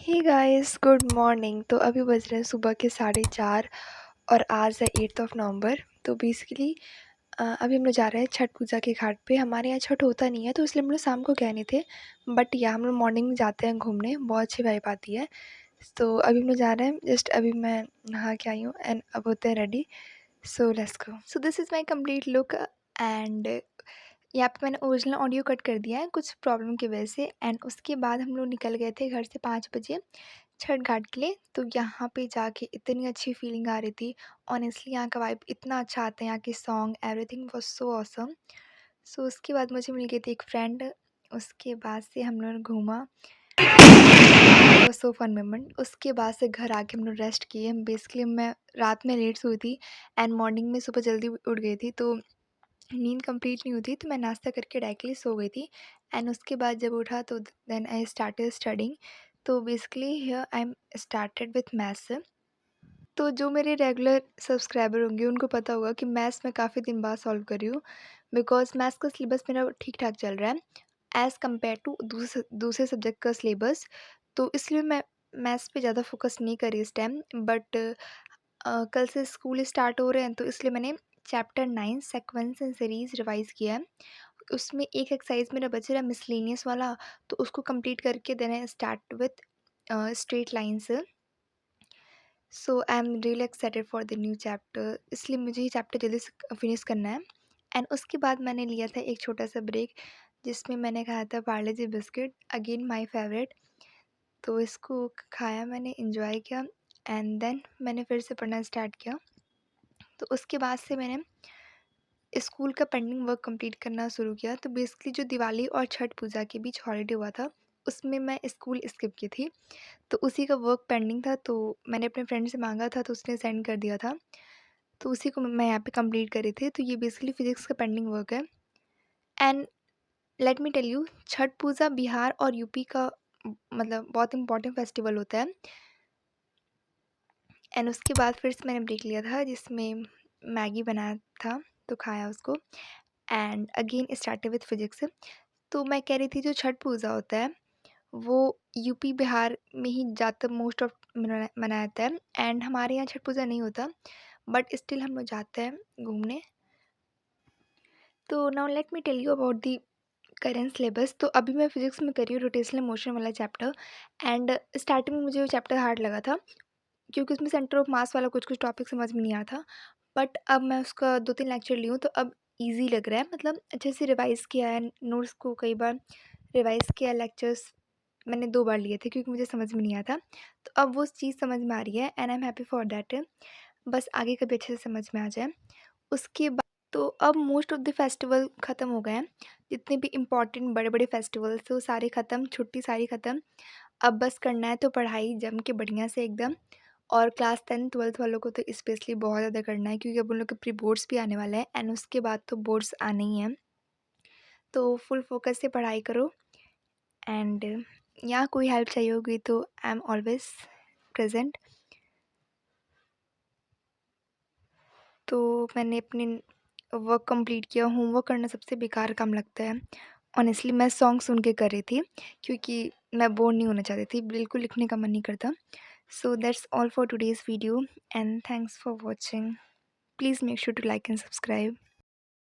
Hey guys good morning. तो अभी बज रहे हैं सुबह के 4:30 और आज है 8 नवंबर। तो बेसिकली अभी हम लोग जा रहे हैं छठ पूजा के घाट पे। हमारे यहाँ छठ होता नहीं है तो इसलिए हम लोग शाम को गए नहीं थे, बट या हम लोग मॉर्निंग में जाते हैं घूमने, बहुत अच्छी वाइब आती है। तो अभी हम लोग जा रहे हैं, जस्ट अभी मैं नहा के आई हूँ एंड अब होते हैं ready. So let's go. So this is my complete look and यहाँ पे मैंने ओरिजिनल ऑडियो कट कर दिया है कुछ प्रॉब्लम की वजह से। एंड उसके बाद हम लोग निकल गए थे घर से 5 बजे छठ घाट के लिए। तो यहाँ पे जाके इतनी अच्छी फीलिंग आ रही थी। ऑनेस्टली यहाँ का वाइब इतना अच्छा आता है, यहाँ के song everything was so awesome. So उसके बाद मुझे मिल गई थी एक फ्रेंड। उसके बाद से हम लोगों ने घूमा, वाज सो फन मोमेंट। उसके बाद से घर आके हम लोग रेस्ट किए। बेसिकली मैं रात में लेट सोई थी एंड मॉर्निंग में सुबह जल्दी उठ गई थी, तो नींद कंप्लीट नहीं हुई थी, तो मैं नाश्ता करके डायरेक्टली सो गई थी। एंड उसके बाद जब उठा तो देन आई स्टार्टेड स्टडिंग। तो basically here I am started with maths. तो जो मेरे रेगुलर सब्सक्राइबर होंगे उनको पता होगा कि मैथ्स मैं काफ़ी दिन बाद सॉल्व कर रही हूँ, बिकॉज मैथ्स का सिलेबस मेरा ठीक ठाक चल रहा है एज़ कम्पेयर टू दूसरे सब्जेक्ट का सिलेबस। तो इसलिए मैं मैथ्स पे ज़्यादा फोकस नहीं करी इस टाइम। बट कल से स्कूल स्टार्ट हो रहे हैं तो इसलिए मैंने chapter 9 sequence and series revise किया है। उसमें एक एक्सरसाइज मेरा बच रहा है मिसलेनियस वाला, तो उसको कंप्लीट करके then I start with straight lines. So I am really excited for the new chapter, इसलिए मुझे ये चैप्टर जल्दी से फिनिश करना है। एंड उसके बाद मैंने लिया था एक छोटा सा ब्रेक, जिसमें मैंने खाया था पार्ले जी बिस्किट, अगेन माय फेवरेट। तो इसको खाया मैंने, एंजॉय किया एंड देन मैंने फिर से पढ़ना स्टार्ट किया। तो उसके बाद से मैंने स्कूल का पेंडिंग वर्क कंप्लीट करना शुरू किया। तो बेसिकली जो दिवाली और छठ पूजा के बीच हॉलीडे हुआ था, उसमें मैं स्कूल स्किप की थी। तो उसी का वर्क पेंडिंग था, तो मैंने अपने फ्रेंड से मांगा था तो उसने सेंड कर दिया था। तो उसी को मैं यहाँ पे कंप्लीट कर रही थी। तो ये बेसिकली फिजिक्स का पेंडिंग वर्क है। And let me tell you, Chhath Puja Bihar और यूपी का मतलब बहुत इंपॉर्टेंट फेस्टिवल होता है। एंड उसके बाद फिर से मैंने ब्रेक लिया था, जिसमें मैगी बनाया था तो खाया उसको। And again started with physics. तो मैं कह रही थी जो छठ पूजा होता है वो यूपी बिहार में ही ज़्यादातर मोस्ट ऑफ मनाया जाता है। एंड हमारे यहाँ छठ पूजा नहीं होता, बट स्टिल हम लोग जाते हैं घूमने। तो now let me tell you about the current syllabus. तो अभी मैं फिजिक्स में कर रही हूँ रोटेशनल मोशन वाला चैप्टर। एंड स्टार्टिंग में मुझे वो चैप्टर हार्ड लगा था, क्योंकि उसमें सेंटर ऑफ मास वाला कुछ कुछ टॉपिक समझ में नहीं आया था। बट अब मैं उसका 2-3 लेक्चर ली हूँ तो अब ईज़ी लग रहा है, मतलब अच्छे से रिवाइज़ किया है, नोट्स को कई बार रिवाइज़ किया, लेक्चर्स मैंने 2 बार लिए थे क्योंकि मुझे समझ में नहीं आया था। तो अब वो चीज़ समझ में आ रही है and I am happy for that. बस आगे कभी अच्छे से समझ में आ जाए। उसके बाद तो अब मोस्ट ऑफ द फेस्टिवल ख़त्म हो गए हैं। जितने भी इम्पोर्टेंट बड़े-बड़े फेस्टिवल्स थे वो सारे ख़त्म, छुट्टी सारी ख़त्म। अब बस करना है तो पढ़ाई जम के बढ़िया से एकदम। और क्लास 10th-12th वालों को तो स्पेशली बहुत ज़्यादा करना है, क्योंकि अब उन लोग के प्री बोर्ड्स भी आने वाले हैं एंड उसके बाद तो बोर्ड्स आने ही हैं। तो फुल फोकस से पढ़ाई करो। एंड यहाँ कोई हेल्प चाहिए होगी तो आई एम ऑलवेज़ प्रेज़ेंट। तो मैंने अपनी वर्क कंप्लीट किया। होमवर्क करना सबसे बेकार काम लगता है। ऑनेस्टली मैं सॉन्ग सुन के कर रही थी, क्योंकि मैं बोर नहीं होना चाहती थी, बिल्कुल लिखने का मन नहीं करता। So that's all for today's video and thanks for watching. Please make sure to like and subscribe.